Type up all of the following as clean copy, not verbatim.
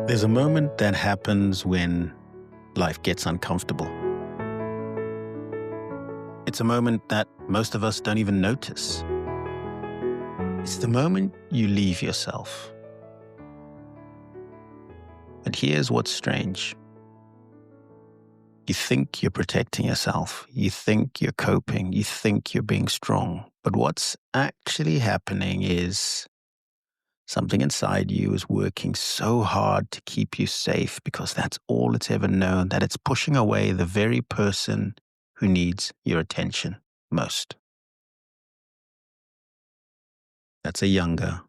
There's a moment that happens when life gets uncomfortable. It's a moment that most of us don't even notice. It's the moment you leave yourself. But here's what's strange. You think you're protecting yourself. You think you're coping. You think you're being strong. But what's actually happening is something inside you is working so hard to keep you safe because that's all it's ever known, that it's pushing away the very person who needs your attention most. That's a younger,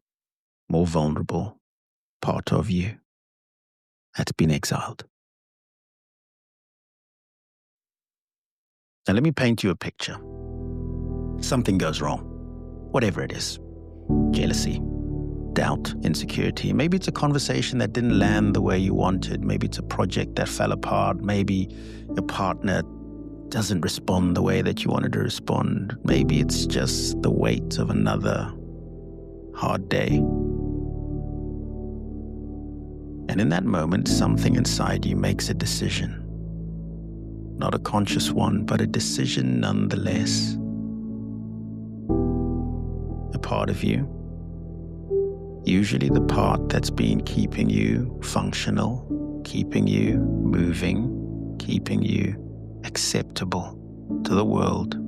more vulnerable part of you that's been exiled. Now let me paint you a picture. Something goes wrong, whatever it is. Jealousy, doubt, insecurity. Maybe it's a conversation that didn't land the way you wanted. Maybe it's a project that fell apart. Maybe your partner doesn't respond the way that you wanted to respond. Maybe it's just the weight of another hard day. And in that moment, something inside you makes a decision. Not a conscious one, but a decision nonetheless. A part of you, usually the part that's been keeping you functional, keeping you moving, keeping you acceptable to the world.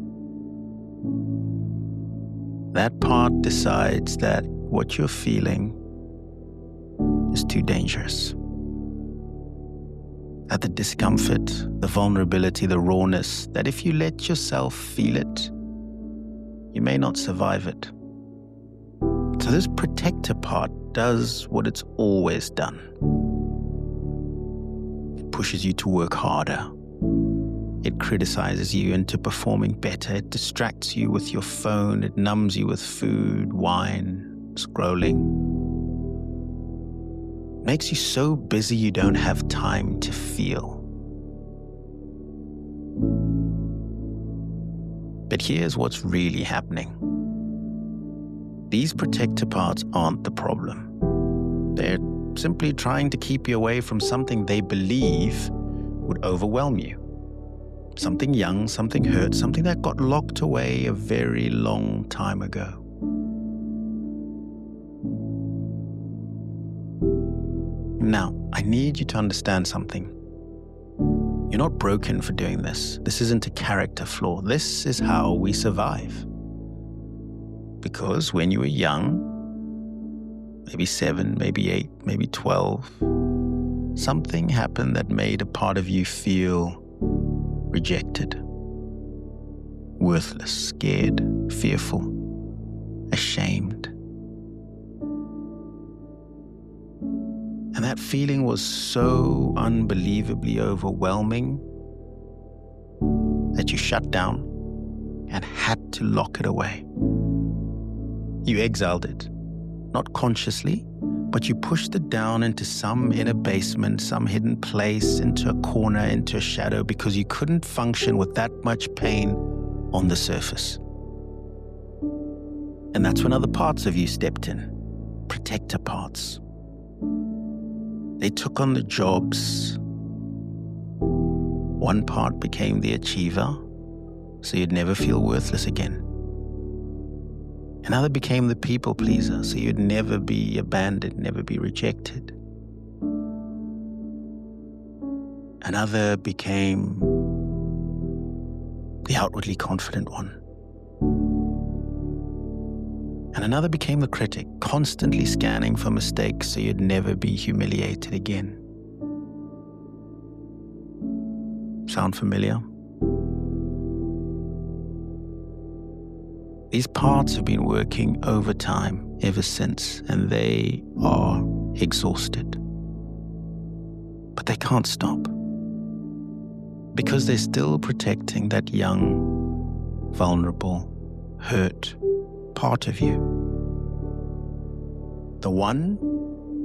That part decides that what you're feeling is too dangerous. That the discomfort, the vulnerability, the rawness, that if you let yourself feel it, you may not survive it. So this protector part does what it's always done. It pushes you to work harder. It criticizes you into performing better. It distracts you with your phone. It numbs you with food, wine, scrolling. It makes you so busy you don't have time to feel. But here's what's really happening. These protector parts aren't the problem. They're simply trying to keep you away from something they believe would overwhelm you. Something young, something hurt, something that got locked away a very long time ago. Now, I need you to understand something. You're not broken for doing this. This isn't a character flaw. This is how we survive. Because when you were young, maybe 7, maybe 8, maybe 12, something happened that made a part of you feel rejected, worthless, scared, fearful, ashamed. And that feeling was so unbelievably overwhelming that you shut down and had to lock it away. You exiled it, not consciously, but you pushed it down into some inner basement, some hidden place, into a corner, into a shadow, because you couldn't function with that much pain on the surface. And that's when other parts of you stepped in, protector parts. They took on the jobs. One part became the achiever, so you'd never feel worthless again. Another became the people pleaser, so you'd never be abandoned, never be rejected. Another became the outwardly confident one. And another became the critic, constantly scanning for mistakes so you'd never be humiliated again. Sound familiar? These parts have been working overtime ever since, and they are exhausted. But they can't stop, because they're still protecting that young, vulnerable, hurt part of you. The one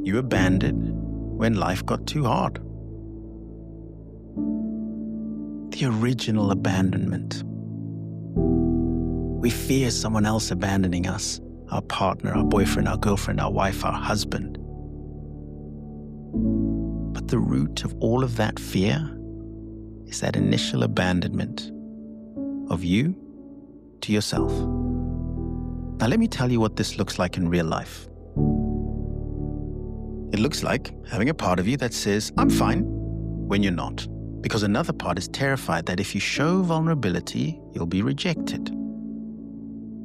You abandoned when life got too hard. The original abandonment. We fear someone else abandoning us, our partner, our boyfriend, our girlfriend, our wife, our husband. But the root of all of that fear is that initial abandonment of you to yourself. Now let me tell you what this looks like in real life. It looks like having a part of you that says, I'm fine, when you're not. Because another part is terrified that if you show vulnerability, you'll be rejected.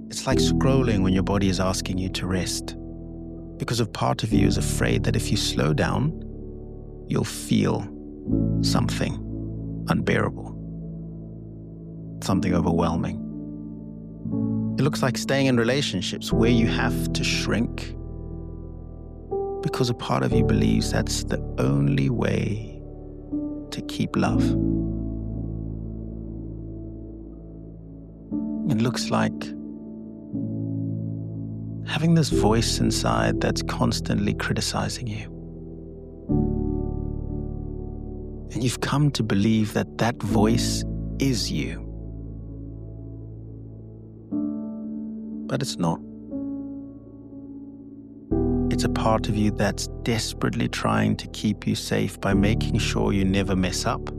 It's like scrolling when your body is asking you to rest. Because a part of you is afraid that if you slow down, you'll feel something unbearable, something overwhelming. It looks like staying in relationships where you have to shrink because a part of you believes that's the only way to keep love. It looks like having this voice inside that's constantly criticizing you. And you've come to believe that that voice is you. But it's not. It's a part of you that's desperately trying to keep you safe by making sure you never mess up,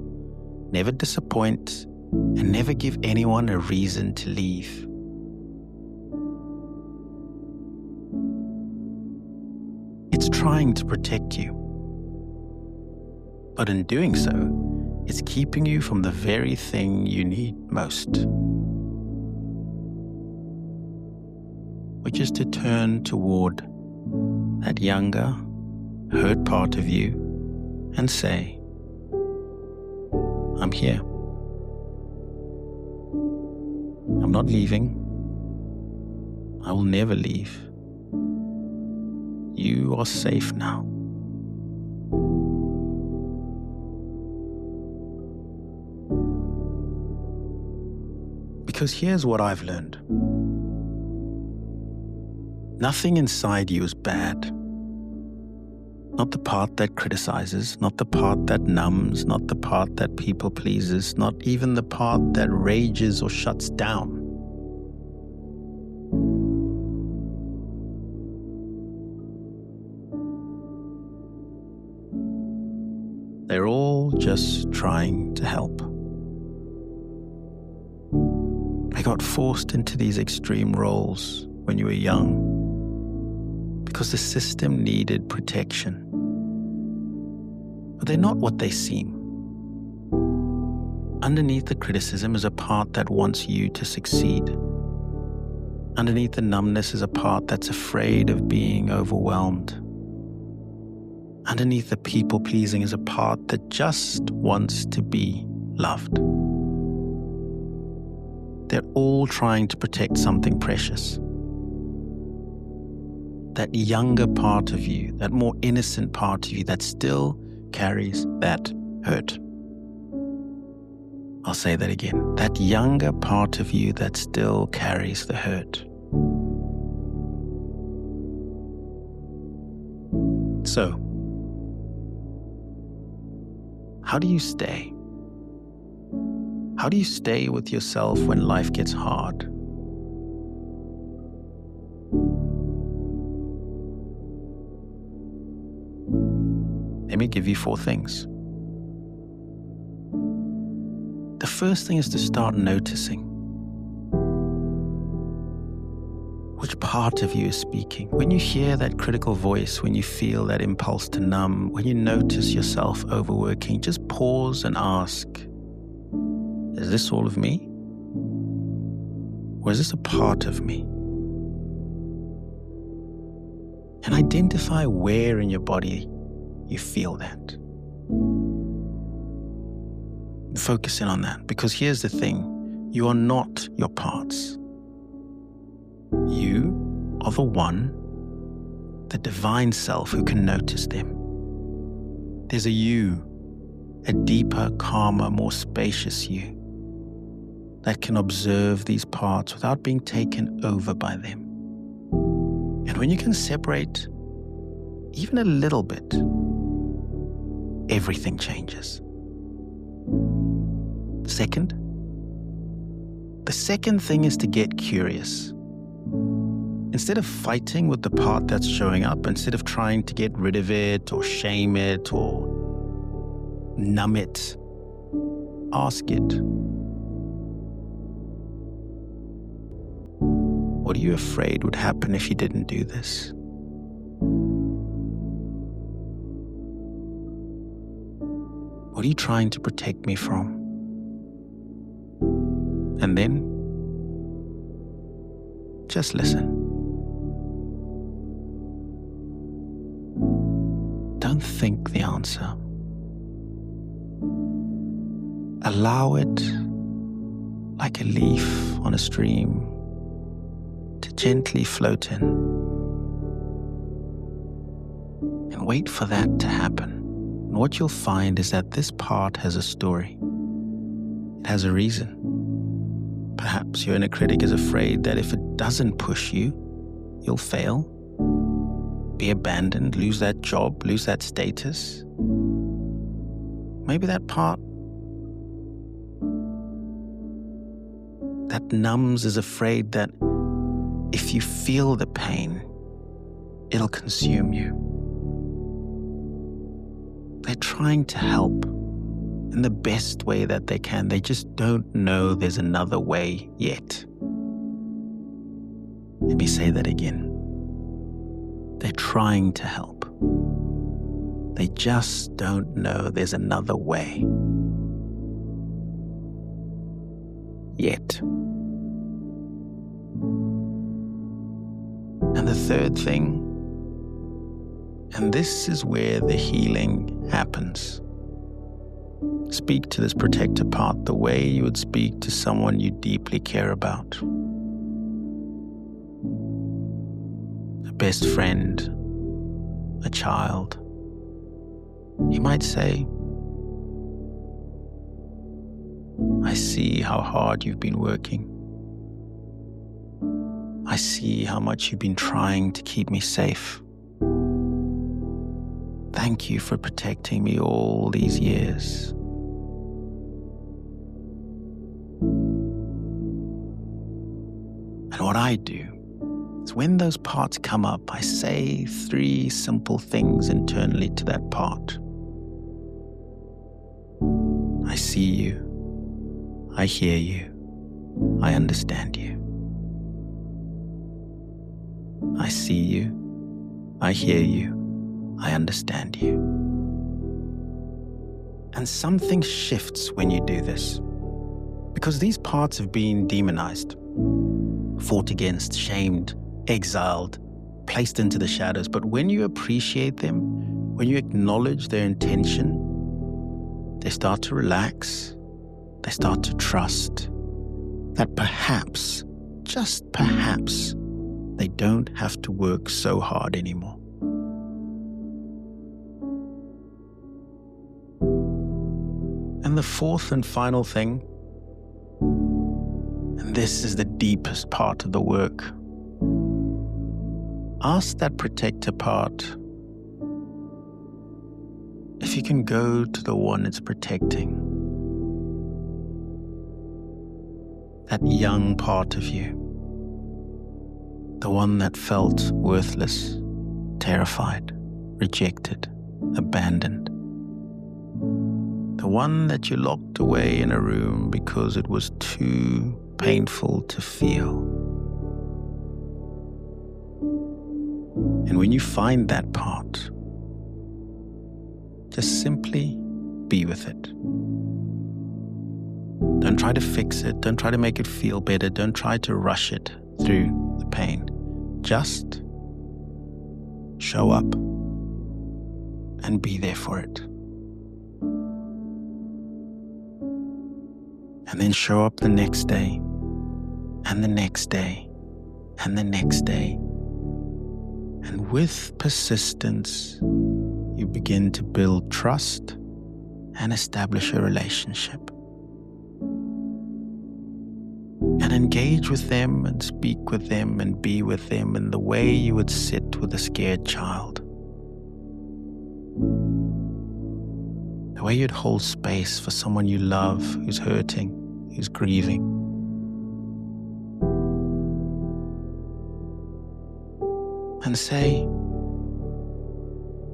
never disappoint, and never give anyone a reason to leave. It's trying to protect you. But in doing so, it's keeping you from the very thing you need most, which is to turn toward that younger, hurt part of you and say, I'm here. I'm not leaving. I will never leave. You are safe now. Because here's what I've learned. Nothing inside you is bad. Not the part that criticizes, not the part that numbs, not the part that people pleases, not even the part that rages or shuts down. They're all just trying to help. I got forced into these extreme roles when you were young because the system needed protection. But they're not what they seem. Underneath the criticism is a part that wants you to succeed. Underneath the numbness is a part that's afraid of being overwhelmed. Underneath the people-pleasing is a part that just wants to be loved. They're all trying to protect something precious. That younger part of you, that more innocent part of you that still carries that hurt. I'll say that again. That younger part of you that still carries the hurt. So, how do you stay? How do you stay with yourself when life gets hard? Let me give you 4 things. The first thing is to start noticing which part of you is speaking. When you hear that critical voice, when you feel that impulse to numb, when you notice yourself overworking, just pause and ask, is this all of me? Or is this a part of me? And identify where in your body you feel that. Focus in on that, because here's the thing. You are not your parts. You are the one, the divine self who can notice them. There's a you, a deeper, calmer, more spacious you that can observe these parts without being taken over by them. And when you can separate even a little bit, everything changes. The second thing is to get curious. Instead of fighting with the part that's showing up, instead of trying to get rid of it or shame it or numb it, ask it, what are you afraid would happen if you didn't do this? What are you trying to protect me from? And then, just listen. Don't think the answer. Allow it, like a leaf on a stream, to gently float in. And wait for that to happen. And what you'll find is that this part has a story. It has a reason. Perhaps your inner critic is afraid that if it doesn't push you, you'll fail, be abandoned, lose that job, lose that status. Maybe that part that numbs is afraid that if you feel the pain, it'll consume you. They're trying to help in the best way that they can. They just don't know there's another way yet. Let me say that again. They're trying to help. They just don't know there's another way yet. And the third thing, and this is where the healing happens. Speak to this protector part the way you would speak to someone you deeply care about. A best friend, a child. You might say, I see how hard you've been working. I see how much you've been trying to keep me safe. Thank you for protecting me all these years. And what I do is when those parts come up, I say 3 simple things internally to that part. I see you. I hear you. I understand you. I see you. I hear you. I understand you. And something shifts when you do this, because these parts have been demonized, fought against, shamed, exiled, placed into the shadows. But when you appreciate them, when you acknowledge their intention, they start to relax. They start to trust that perhaps, just perhaps, they don't have to work so hard anymore. And the fourth and final thing, and this is the deepest part of the work, ask that protector part if you can go to the one it's protecting, that young part of you, the one that felt worthless, terrified, rejected, abandoned. The one that you locked away in a room because it was too painful to feel. And when you find that part, just simply be with it. Don't try to fix it. Don't try to make it feel better. Don't try to rush it through the pain. Just show up and be there for it. And then show up the next day, and the next day, and the next day. And with persistence, you begin to build trust and establish a relationship. And engage with them and speak with them and be with them in the way you would sit with a scared child. The way you'd hold space for someone you love who's hurting, who's grieving. And say,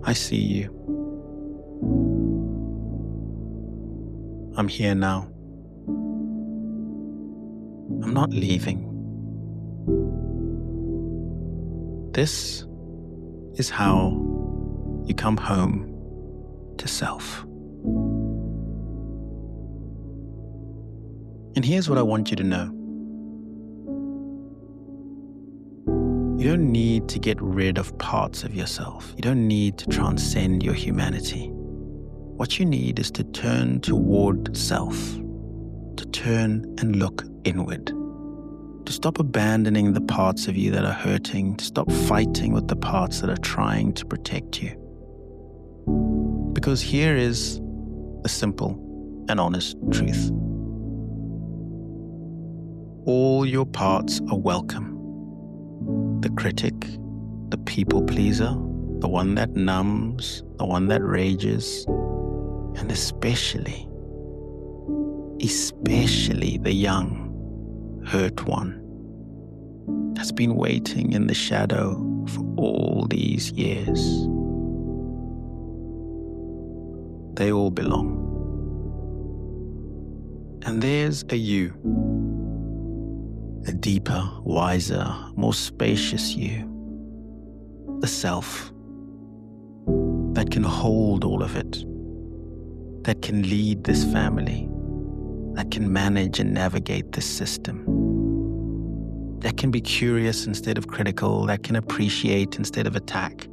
I see you. I'm here now. I'm not leaving. This is how you come home to self. And here's what I want you to know. You don't need to get rid of parts of yourself. You don't need to transcend your humanity. What you need is to turn toward self, to turn and look inward, to stop abandoning the parts of you that are hurting, to stop fighting with the parts that are trying to protect you. Because here is the simple and honest truth. All your parts are welcome. The critic, the people pleaser, the one that numbs, the one that rages, and especially the young, hurt one that's been waiting in the shadow for all these years. They all belong. And there's a you, a deeper, wiser, more spacious you, the self that can hold all of it, that can lead this family, that can manage and navigate this system, that can be curious instead of critical, that can appreciate instead of attack,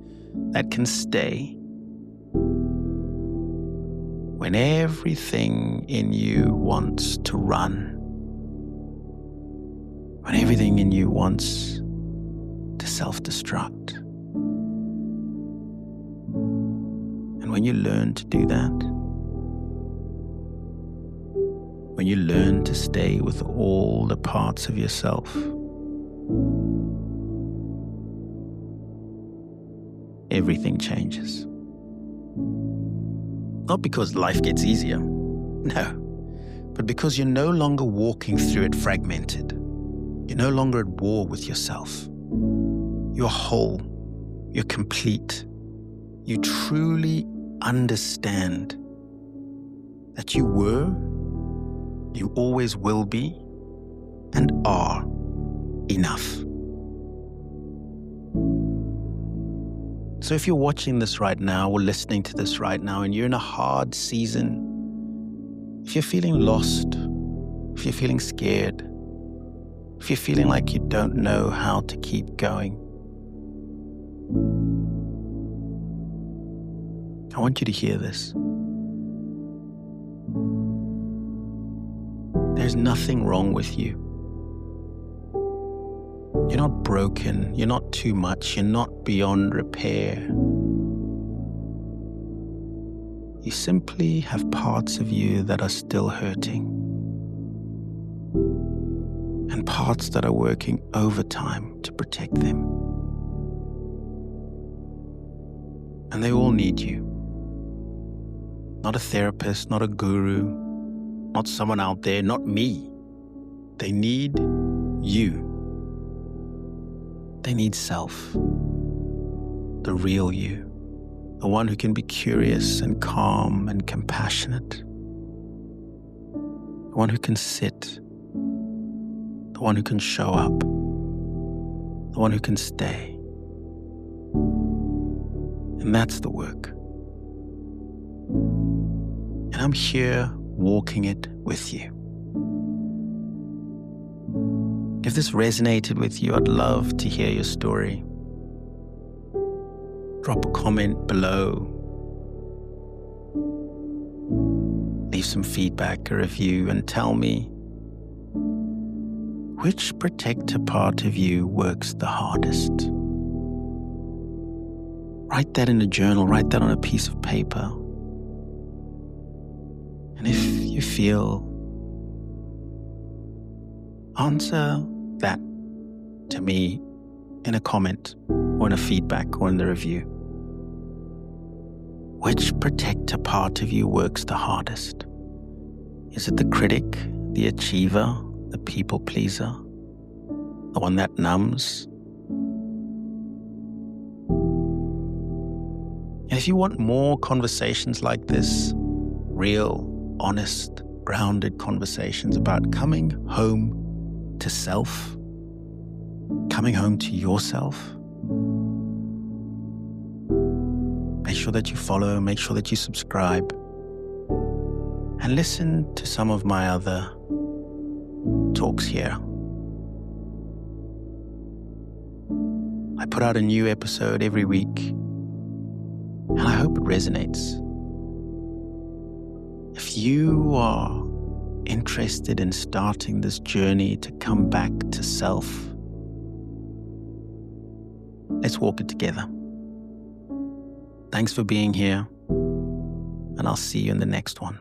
that can stay when everything in you wants to run, when everything in you wants to self-destruct. And when you learn to do that, when you learn to stay with all the parts of yourself, everything changes. Not because life gets easier, no, but because you're no longer walking through it fragmented. You're no longer at war with yourself. You're whole. You're complete. You truly understand that you were, you always will be, and are enough. So if you're watching this right now or listening to this right now and you're in a hard season, if you're feeling lost, if you're feeling scared, if you're feeling like you don't know how to keep going, I want you to hear this. There's nothing wrong with you. You're not broken. You're not too much. You're not beyond repair. You simply have parts of you that are still hurting, and parts that are working overtime to protect them. And they all need you. Not a therapist, not a guru, not someone out there, not me. They need you. They need self, the real you, the one who can be curious and calm and compassionate, the one who can sit, the one who can show up, the one who can stay. And that's the work. And I'm here walking it with you. If this resonated with you, I'd love to hear your story. Drop a comment below. Leave some feedback, a review, and tell me which protector part of you works the hardest. Write that in a journal, write that on a piece of paper. And if you feel, answer that to me in a comment or in a feedback or in the review. Which protector part of you works the hardest? Is it the critic, the achiever, the people pleaser, the one that numbs? And if you want more conversations like this, real, honest, grounded conversations about coming home to self, coming home to yourself, make sure that you follow, make sure that you subscribe, and listen to some of my other talks here. I put out a new episode every week, and I hope it resonates. If you are interested in starting this journey to come back to self, let's walk it together. Thanks for being here, and I'll see you in the next one.